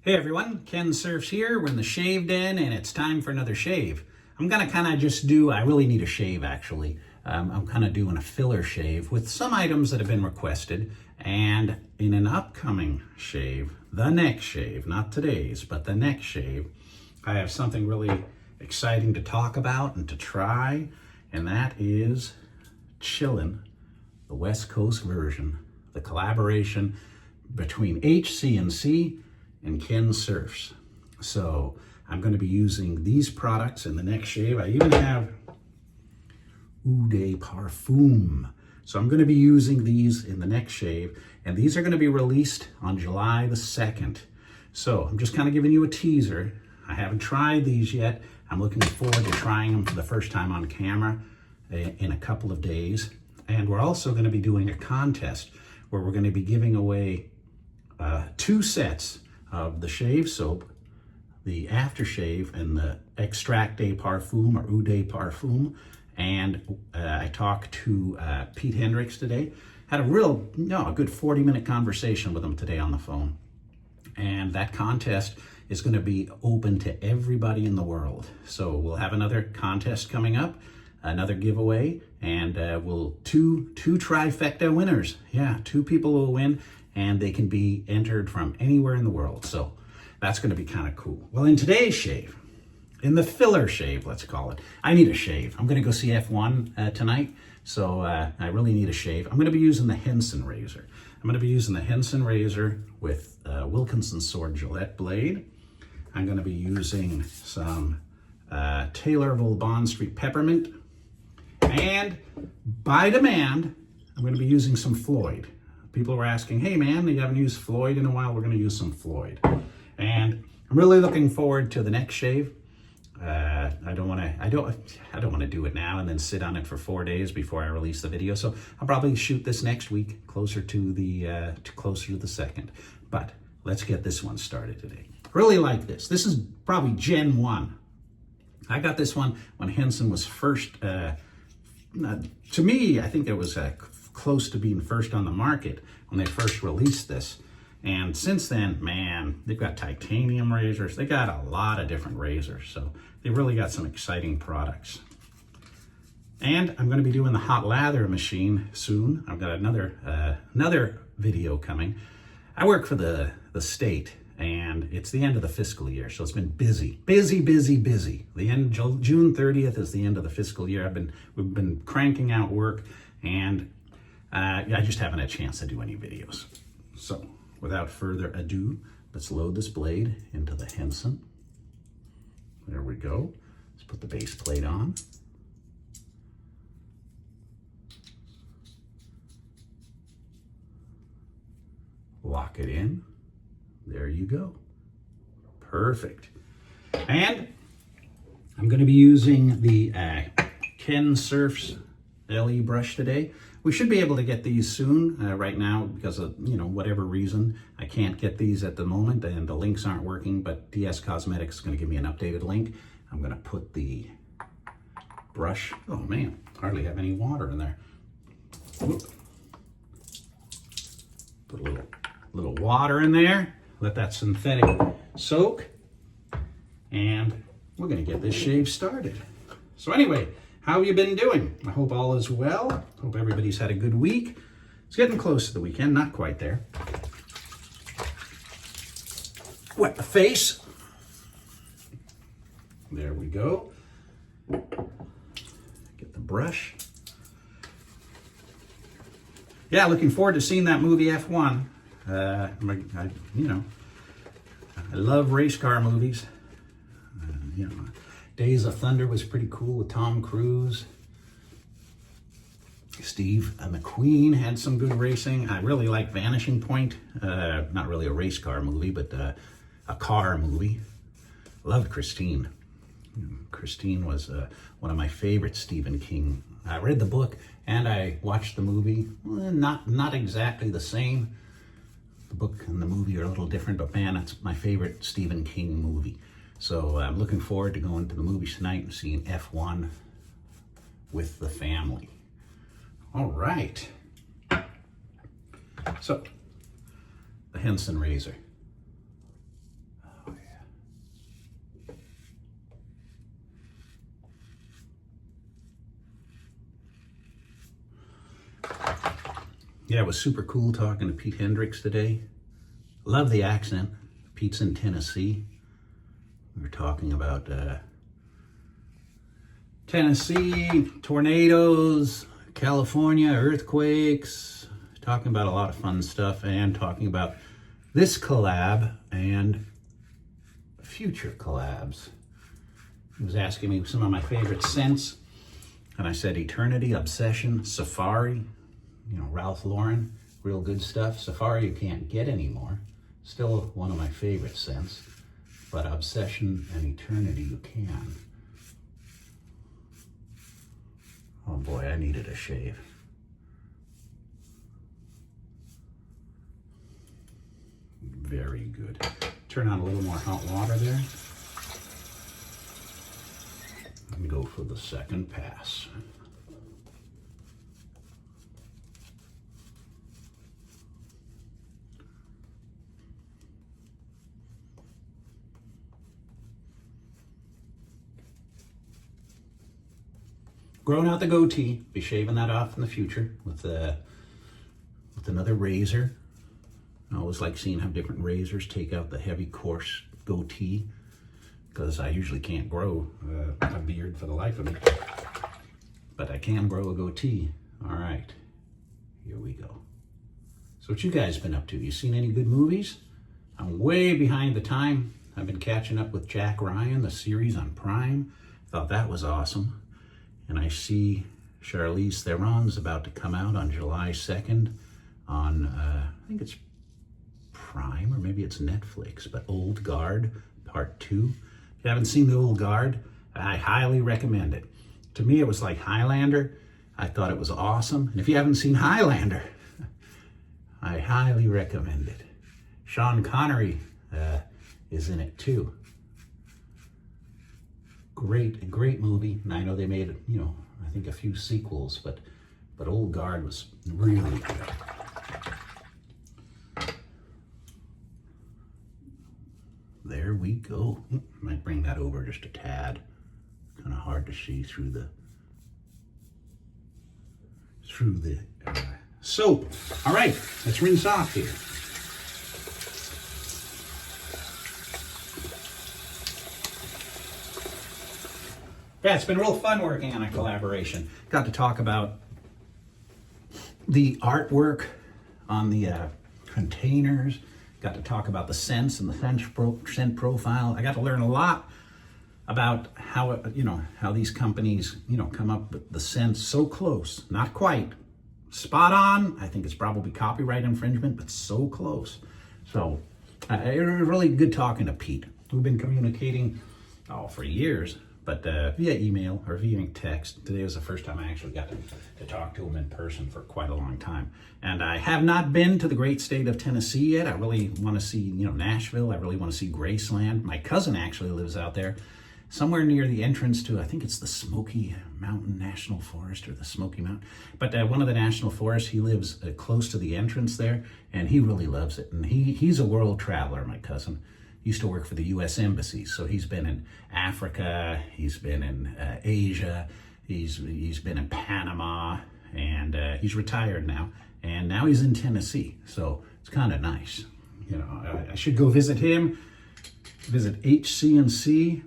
Hey everyone, Kensurfs here. We're in the shave den and it's time for another shave. I'm gonna kind of just do, I really need a shave actually. I'm kind of doing a filler shave with some items that have been requested, and in an upcoming shave, the next shave, not today's, but the next shave, I have something really exciting to talk about and to try, and that is Chillin', the West Coast version, the collaboration between HC&C and Kensurfs. So I'm going to be using these products in the next shave. I even have Eau de Parfum. So I'm going to be using these in the next shave, and these are going to be released on July the 2nd. So I'm just kind of giving you a teaser. I haven't tried these yet. I'm looking forward to trying them for the first time on camera in a couple of days. And we're also going to be doing a contest where we're going to be giving away 2 sets of the shave soap, the aftershave, and the Extract de Parfum or Eau de Parfum. And I talked to Pete Hendricks today. Had a good 40-minute conversation with him today on the phone. And that contest is going to be open to everybody in the world. So we'll have another contest coming up, another giveaway, and two trifecta winners. Yeah, 2 people will win, and they can be entered from anywhere in the world. So that's going to be kind of cool. Well, in today's shave, in the filler shave, let's call it, I need a shave. I'm going to go see F1 tonight, so I really need a shave. I'm going to be using the Henson razor. I'm going to be using the Henson razor with Wilkinson Sword Gillette blade. I'm going to be using some Taylorville Bond Street Peppermint. And by demand, I'm going to be using some Floid. People were asking, hey man, you haven't used Floid in a while. We're going to use some Floid. And I'm really looking forward to the next shave. I don't want to do it now and then sit on it for 4 days before I release the video. So I'll probably shoot this next week, closer to the 2nd. But let's get this one started today. Really like this. This is probably Gen 1. I got this one when Henson was first. To me, I think it was close to being first on the market when they first released this. And since then, man, they've got titanium razors. They got a lot of different razors. So they really got some exciting products. And I'm going to be doing the hot lather machine soon. I've got another video coming. I work for the state, and it's the end of the fiscal year. So it's been busy. The end, June 30th is the end of the fiscal year. We've been cranking out work, and I just haven't had a chance to do any videos. So without further ado, let's load this blade into the Henson. There we go. Let's put the base plate on. Lock it in. There you go. Perfect. And I'm going to be using the KENSURFS LE brush today. We should be able to get these soon. Right now, because of whatever reason, I can't get these at the moment, and the links aren't working. But DSCosmetics is going to give me an updated link. I'm going to put the brush. Oh man, hardly have any water in there. Whoop. Put a little water in there. Let that synthetic soak, and we're going to get this shave started. So anyway, how have you been doing? I hope all is well. Hope everybody's had a good week. It's getting close to the weekend, not quite there. Wet the face. There we go. Get the brush. Yeah, looking forward to seeing that movie F1. I love race car movies. Days of Thunder was pretty cool with Tom Cruise. Steve McQueen had some good racing. I really like Vanishing Point. Not really a race car movie, but a car movie. Loved Christine. Christine was one of my favorite Stephen King. I read the book and I watched the movie. Well, not exactly the same. The book and the movie are a little different, but man, that's my favorite Stephen King movie. So I'm looking forward to going to the movies tonight and seeing F1 with the family. All right. So, the Henson razor. Yeah, it was super cool talking to Pete Hendricks today. Love the accent. Pete's in Tennessee. We were talking about Tennessee, tornadoes, California, earthquakes, talking about a lot of fun stuff, and talking about this collab and future collabs. He was asking me some of my favorite scents, and I said Eternity, Obsession, Safari, you know, Ralph Lauren, real good stuff. Safari you can't get anymore. Still one of my favorite scents, but Obsession and Eternity you can. Oh boy, I needed a shave. Very good. Turn on a little more hot water there. And go for the second pass. Growing out the goatee, be shaving that off in the future with another razor. I always like seeing how different razors take out the heavy, coarse goatee, because I usually can't grow a beard for the life of me, but I can grow a goatee. All right, here we go. So what you guys been up to? You seen any good movies? I'm way behind the time. I've been catching up with Jack Ryan, the series on Prime. Thought that was awesome. And I see Charlize Theron's about to come out on July 2nd on, I think it's Prime, or maybe it's Netflix, but Old Guard Part 2. If you haven't seen The Old Guard, I highly recommend it. To me, it was like Highlander. I thought it was awesome. And if you haven't seen Highlander, I highly recommend it. Sean Connery is in it too. Great movie. And I know they made, you know, I think a few sequels, but Old Guard was really good. There we go. Might bring that over just a tad. Kind of hard to see through the soap. All right, let's rinse off here. Yeah, it's been real fun working on a collaboration. Got to talk about the artwork on the containers. Got to talk about the scents and the scent profile. I got to learn a lot about how, you know, how these companies, you know, come up with the scents so close. Not quite spot on. I think it's probably copyright infringement, but so close. So it was really good talking to Pete. We've been communicating for years, but via email or via text. Today was the first time I actually got to talk to him in person for quite a long time. And I have not been to the great state of Tennessee yet. I really want to see, you know, Nashville. I really want to see Graceland. My cousin actually lives out there, somewhere near the entrance to, I think it's the Smoky Mountain National Forest or the Smoky Mountain. But one of the national forests, he lives close to the entrance there, and he really loves it. And he's a world traveler, my cousin. Used to work for the U.S. Embassy, so he's been in Africa, he's been in Asia, he's been in Panama, and he's retired now, and now he's in Tennessee, so it's kind of nice. You know, I should go visit him, visit HC&C,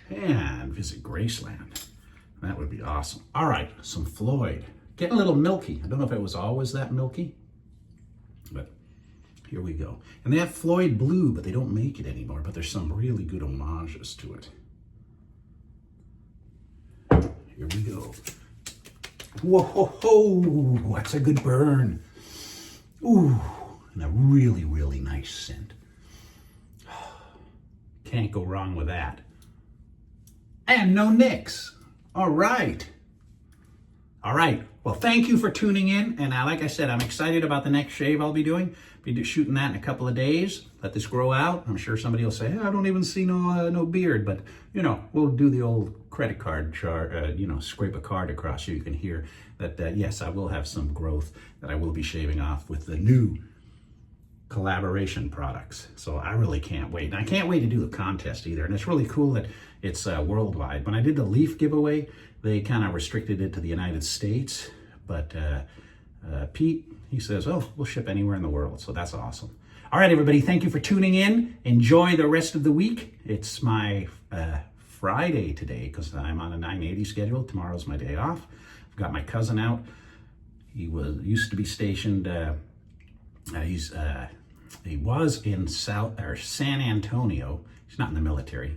and visit Graceland. That would be awesome. All right, some Floid. Getting a little milky. I don't know if it was always that milky, but here we go. And they have Floid Blue, but they don't make it anymore, but there's some really good homages to it. Here we go. Whoa, that's a good burn. Ooh, and a really, really nice scent. Can't go wrong with that. And no nicks. All right. All right. Well, thank you for tuning in. And like I said, I'm excited about the next shave I'll be doing. Be shooting that in a couple of days. Let this grow out. I'm sure somebody will say, hey, I don't even see no beard. But, you know, we'll do the old credit card chart, you know, scrape a card across so you can hear that, yes, I will have some growth that I will be shaving off with the new collaboration products. So I really can't wait. And I can't wait to do the contest either. And it's really cool that it's worldwide. When I did the leaf giveaway, they kind of restricted it to the United States, but Pete, he says, oh, we'll ship anywhere in the world. So that's awesome. All right, everybody, thank you for tuning in. Enjoy the rest of the week. It's my Friday today because I'm on a 980 schedule. Tomorrow's my day off. I've got my cousin out. He used to be stationed. He was in San Antonio. He's not in the military.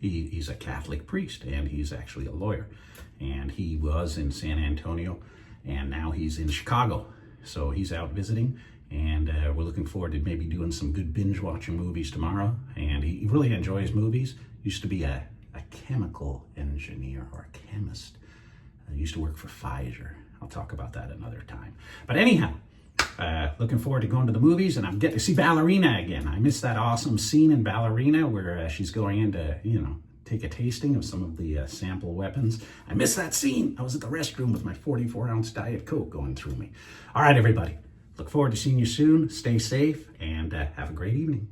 He's a Catholic priest, and he's actually a lawyer. And he was in San Antonio, and now he's in Chicago. So he's out visiting, and we're looking forward to maybe doing some good binge watching movies tomorrow. And he really enjoys movies. Used to be a chemical engineer or a chemist. Used to work for Pfizer. I'll talk about that another time. But anyhow, looking forward to going to the movies, and I'm getting to see Ballerina again. I missed that awesome scene in Ballerina where she's going in to, take a tasting of some of the sample weapons. I missed that scene. I was at the restroom with my 44-ounce Diet Coke going through me. All right, everybody. Look forward to seeing you soon. Stay safe, and have a great evening.